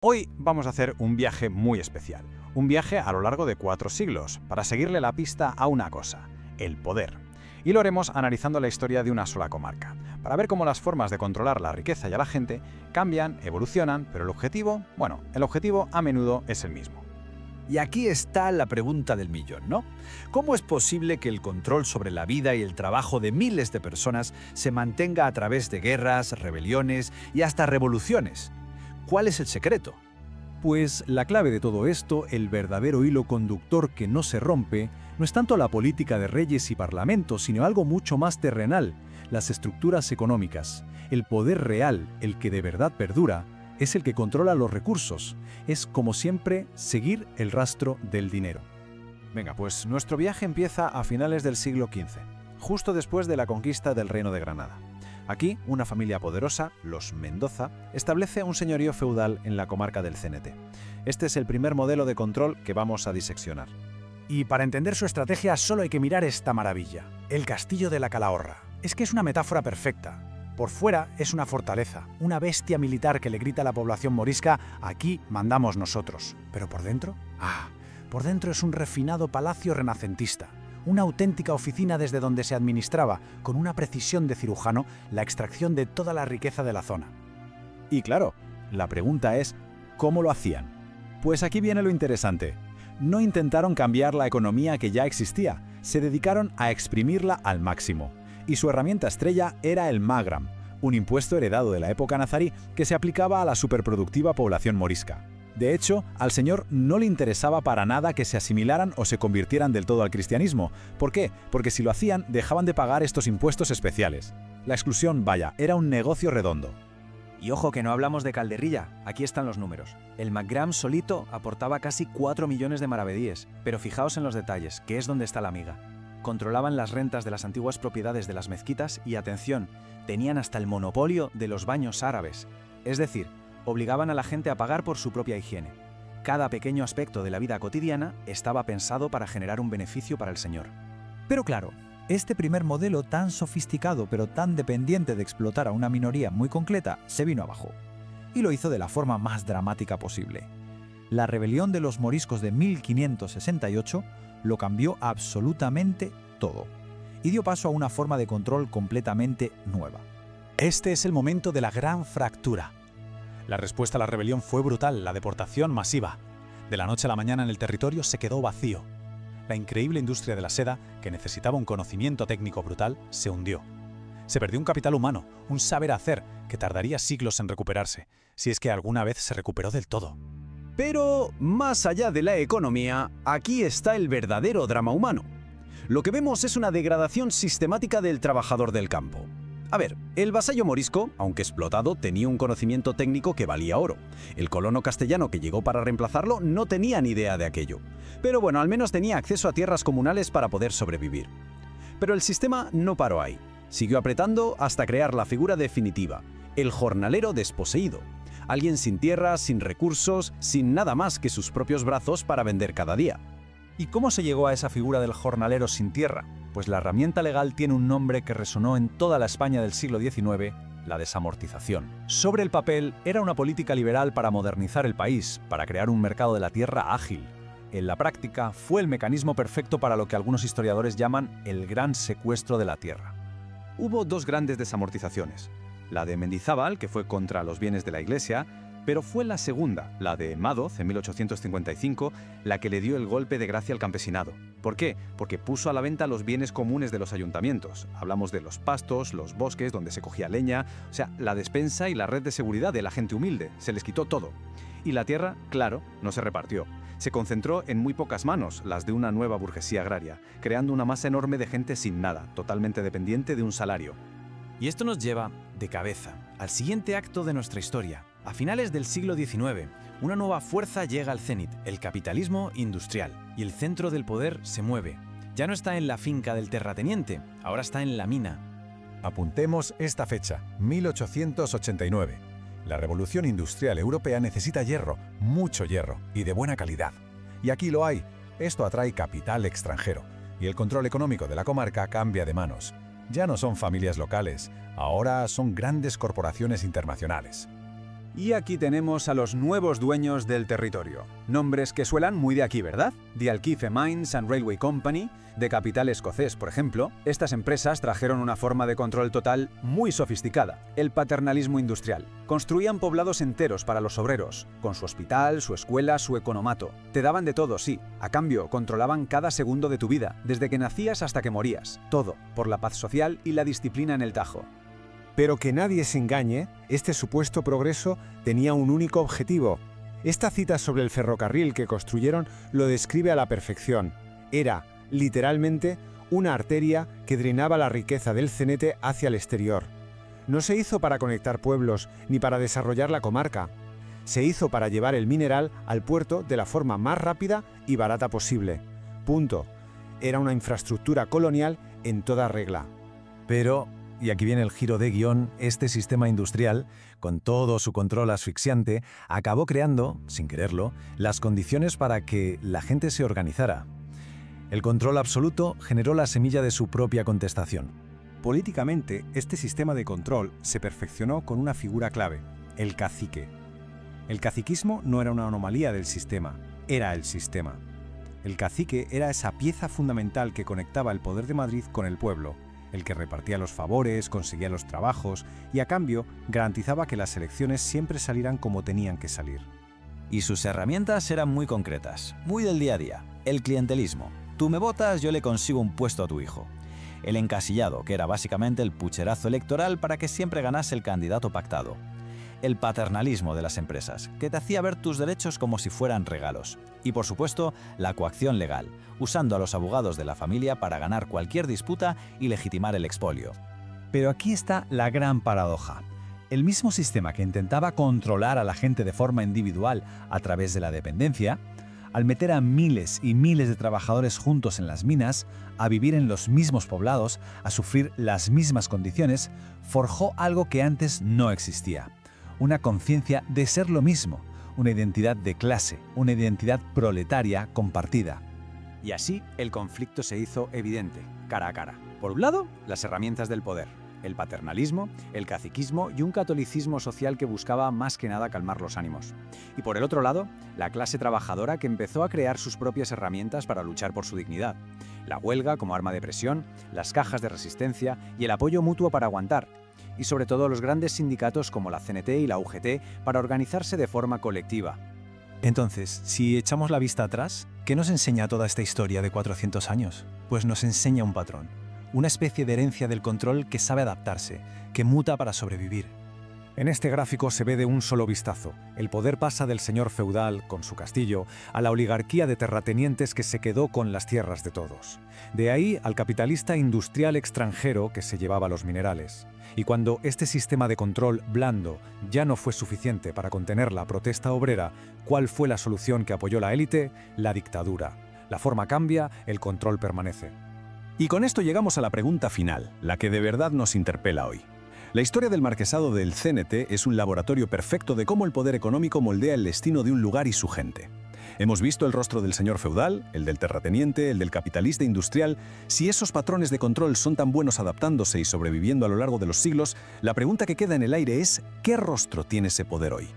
Hoy vamos a hacer un viaje muy especial, un viaje a lo largo de 4 siglos, para seguirle la pista a una cosa, el poder. Y lo haremos analizando la historia de una sola comarca, para ver cómo las formas de controlar la riqueza y a la gente cambian, evolucionan, pero el objetivo a menudo es el mismo. Y aquí está la pregunta del millón, ¿no? ¿Cómo es posible que el control sobre la vida y el trabajo de miles de personas se mantenga a través de guerras, rebeliones y hasta revoluciones? ¿Cuál es el secreto? Pues la clave de todo esto, el verdadero hilo conductor que no se rompe, no es tanto la política de reyes y parlamentos, sino algo mucho más terrenal, las estructuras económicas. El poder real, el que de verdad perdura, es el que controla los recursos. Es, como siempre, seguir el rastro del dinero. Venga, pues nuestro viaje empieza a finales del siglo XV, justo después de la conquista del Reino de Granada. Aquí, una familia poderosa, los Mendoza, establece un señorío feudal en la comarca del Cenete. Este es el primer modelo de control que vamos a diseccionar. Y para entender su estrategia solo hay que mirar esta maravilla, el Castillo de la Calahorra. Es que es una metáfora perfecta. Por fuera es una fortaleza, una bestia militar que le grita a la población morisca: aquí mandamos nosotros. Pero por dentro, por dentro es un refinado palacio renacentista, una auténtica oficina desde donde se administraba, con una precisión de cirujano, la extracción de toda la riqueza de la zona. Y claro, la pregunta es, ¿cómo lo hacían? Pues aquí viene lo interesante. No intentaron cambiar la economía que ya existía, se dedicaron a exprimirla al máximo. Y su herramienta estrella era el magram, un impuesto heredado de la época nazarí que se aplicaba a la superproductiva población morisca. De hecho, al señor no le interesaba para nada que se asimilaran o se convirtieran del todo al cristianismo. ¿Por qué? Porque si lo hacían, dejaban de pagar estos impuestos especiales. La exclusión, vaya, era un negocio redondo. Y ojo que no hablamos de calderrilla, aquí están los números. El MacGram solito aportaba casi 4 millones de maravedíes, pero fijaos en los detalles, que es donde está la miga. Controlaban las rentas de las antiguas propiedades de las mezquitas y, atención, tenían hasta el monopolio de los baños árabes. Es decir, obligaban a la gente a pagar por su propia higiene. Cada pequeño aspecto de la vida cotidiana estaba pensado para generar un beneficio para el señor. Pero claro, este primer modelo tan sofisticado pero tan dependiente de explotar a una minoría muy concreta se vino abajo. Y lo hizo de la forma más dramática posible. La rebelión de los moriscos de 1568 lo cambió absolutamente todo y dio paso a una forma de control completamente nueva. Este es el momento de la gran fractura. La respuesta a la rebelión fue brutal, la deportación masiva. De la noche a la mañana en el territorio se quedó vacío. La increíble industria de la seda, que necesitaba un conocimiento técnico brutal, se hundió. Se perdió un capital humano, un saber hacer, que tardaría siglos en recuperarse, si es que alguna vez se recuperó del todo. Pero, más allá de la economía, aquí está el verdadero drama humano. Lo que vemos es una degradación sistemática del trabajador del campo. A ver, el vasallo morisco, aunque explotado, tenía un conocimiento técnico que valía oro. El colono castellano que llegó para reemplazarlo no tenía ni idea de aquello. Pero bueno, al menos tenía acceso a tierras comunales para poder sobrevivir. Pero el sistema no paró ahí. Siguió apretando hasta crear la figura definitiva, el jornalero desposeído. Alguien sin tierra, sin recursos, sin nada más que sus propios brazos para vender cada día. ¿Y cómo se llegó a esa figura del jornalero sin tierra? Pues la herramienta legal tiene un nombre que resonó en toda la España del siglo XIX, la desamortización. Sobre el papel, era una política liberal para modernizar el país, para crear un mercado de la tierra ágil. En la práctica, fue el mecanismo perfecto para lo que algunos historiadores llaman el gran secuestro de la tierra. Hubo 2 grandes desamortizaciones. La de Mendizábal, que fue contra los bienes de la Iglesia, pero fue la segunda, la de Madoz, en 1855, la que le dio el golpe de gracia al campesinado. ¿Por qué? Porque puso a la venta los bienes comunes de los ayuntamientos. Hablamos de los pastos, los bosques donde se cogía leña, o sea, la despensa y la red de seguridad de la gente humilde. Se les quitó todo. Y la tierra, claro, no se repartió. Se concentró en muy pocas manos, las de una nueva burguesía agraria, creando una masa enorme de gente sin nada, totalmente dependiente de un salario. Y esto nos lleva, de cabeza, al siguiente acto de nuestra historia. A finales del siglo XIX, una nueva fuerza llega al cenit, el capitalismo industrial, y el centro del poder se mueve. Ya no está en la finca del terrateniente, ahora está en la mina. Apuntemos esta fecha, 1889. La revolución industrial europea necesita hierro, mucho hierro, y de buena calidad. Y aquí lo hay. Esto atrae capital extranjero, y el control económico de la comarca cambia de manos. Ya no son familias locales, ahora son grandes corporaciones internacionales. Y aquí tenemos a los nuevos dueños del territorio. Nombres que suenan muy de aquí, ¿verdad? The Alquife Mines and Railway Company, de capital escocés, por ejemplo. Estas empresas trajeron una forma de control total muy sofisticada, el paternalismo industrial. Construían poblados enteros para los obreros, con su hospital, su escuela, su economato. Te daban de todo, sí. A cambio, controlaban cada segundo de tu vida, desde que nacías hasta que morías. Todo, por la paz social y la disciplina en el tajo. Pero que nadie se engañe, este supuesto progreso tenía un único objetivo. Esta cita sobre el ferrocarril que construyeron lo describe a la perfección. Era, literalmente, una arteria que drenaba la riqueza del cenete hacia el exterior. No se hizo para conectar pueblos ni para desarrollar la comarca. Se hizo para llevar el mineral al puerto de la forma más rápida y barata posible. Punto. Era una infraestructura colonial en toda regla. Pero, y aquí viene el giro de guión, este sistema industrial, con todo su control asfixiante, acabó creando, sin quererlo, las condiciones para que la gente se organizara. El control absoluto generó la semilla de su propia contestación. Políticamente, este sistema de control se perfeccionó con una figura clave, el cacique. El caciquismo no era una anomalía del sistema, era el sistema. El cacique era esa pieza fundamental que conectaba el poder de Madrid con el pueblo, el que repartía los favores, conseguía los trabajos y a cambio garantizaba que las elecciones siempre salieran como tenían que salir. Y sus herramientas eran muy concretas, muy del día a día. El clientelismo. Tú me votas, yo le consigo un puesto a tu hijo. El encasillado, que era básicamente el pucherazo electoral para que siempre ganase el candidato pactado. El paternalismo de las empresas, que te hacía ver tus derechos como si fueran regalos. Y por supuesto, la coacción legal, usando a los abogados de la familia para ganar cualquier disputa y legitimar el expolio. Pero aquí está la gran paradoja. El mismo sistema que intentaba controlar a la gente de forma individual a través de la dependencia, al meter a miles y miles de trabajadores juntos en las minas, a vivir en los mismos poblados, a sufrir las mismas condiciones, forjó algo que antes no existía. Una conciencia de ser lo mismo, una identidad de clase, una identidad proletaria compartida. Y así el conflicto se hizo evidente, cara a cara. Por un lado, las herramientas del poder, el paternalismo, el caciquismo y un catolicismo social que buscaba más que nada calmar los ánimos. Y por el otro lado, la clase trabajadora que empezó a crear sus propias herramientas para luchar por su dignidad. La huelga como arma de presión, las cajas de resistencia y el apoyo mutuo para aguantar. Y sobre todo los grandes sindicatos como la CNT y la UGT para organizarse de forma colectiva. Entonces, si echamos la vista atrás, ¿qué nos enseña toda esta historia de 400 años? Pues nos enseña un patrón, una especie de herencia del control que sabe adaptarse, que muta para sobrevivir. En este gráfico se ve de un solo vistazo. El poder pasa del señor feudal, con su castillo, a la oligarquía de terratenientes que se quedó con las tierras de todos. De ahí al capitalista industrial extranjero que se llevaba los minerales. Y cuando este sistema de control blando ya no fue suficiente para contener la protesta obrera, ¿cuál fue la solución que apoyó la élite? La dictadura. La forma cambia, el control permanece. Y con esto llegamos a la pregunta final, la que de verdad nos interpela hoy. La historia del marquesado del CNT es un laboratorio perfecto de cómo el poder económico moldea el destino de un lugar y su gente. Hemos visto el rostro del señor feudal, el del terrateniente, el del capitalista industrial. Si esos patrones de control son tan buenos adaptándose y sobreviviendo a lo largo de los siglos, la pregunta que queda en el aire es ¿qué rostro tiene ese poder hoy?